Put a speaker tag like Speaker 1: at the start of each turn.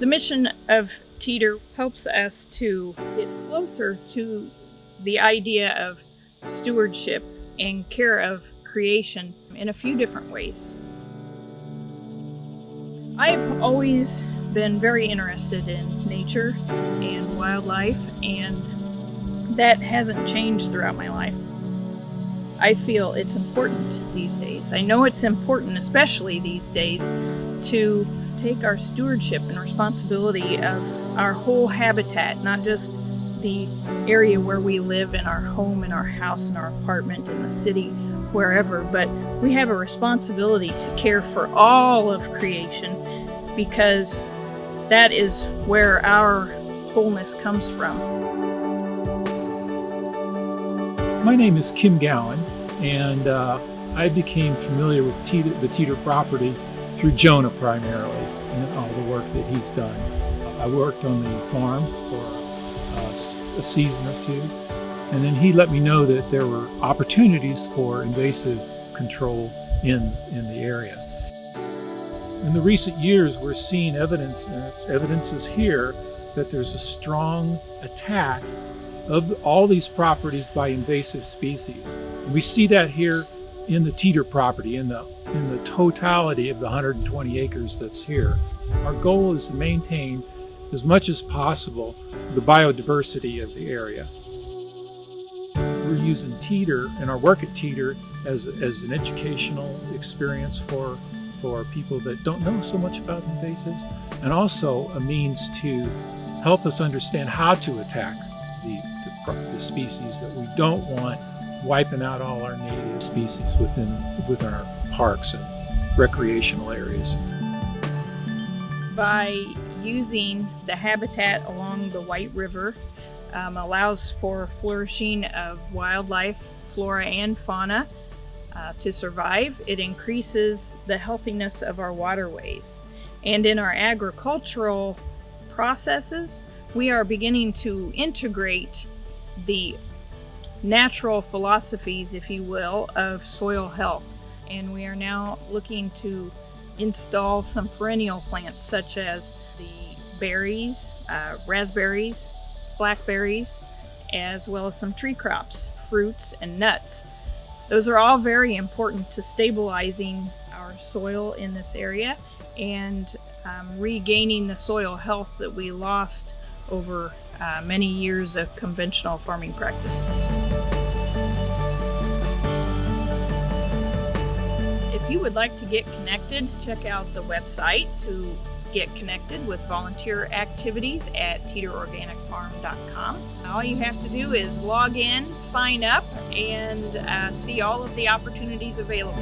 Speaker 1: The mission of Teter helps us to get closer to the idea of stewardship and care of creation in a few different ways. I've always been very interested in nature and wildlife, and that hasn't changed throughout my life. I feel it's important these days. I know it's important, especially these days, to take our stewardship and responsibility of our whole habitat, not just the area where we live in our home, in our house, in our apartment, in the city, wherever, but we have a responsibility to care for all of creation, because that is where our wholeness comes from.
Speaker 2: My name is Kim Gowan, and I became familiar with the Teter property through Jonah primarily, and all the work that he's done. I worked on the farm for a season or two, and then he let me know that there were opportunities for invasive control in the area. In the recent years, we're seeing evidence, and evidence is here, that there's a strong attack of all these properties by invasive species. And we see that here in the Teter property, in the totality of the 120 acres that's here. Our goal is to maintain as much as possible the biodiversity of the area. We're using Teter and our work at Teter as an educational experience for people that don't know so much about invasives, and also a means to help us understand how to attack the species that we don't want wiping out all our native species within our parks and recreational areas.
Speaker 1: By using the habitat along the White River, allows for flourishing of wildlife, flora and fauna to survive. It increases the healthiness of our waterways. And in our agricultural processes, we are beginning to integrate the natural philosophies, if you will, of soil health. And we are now looking to install some perennial plants such as the berries, raspberries, blackberries, as well as some tree crops, fruits, and nuts. Those are all very important to stabilizing our soil in this area and regaining the soil health that we lost over many years of conventional farming practices. If you would like to get connected, check out the website to get connected with volunteer activities at teterorganicfarm.com. All you have to do is log in, sign up, and see all of the opportunities available.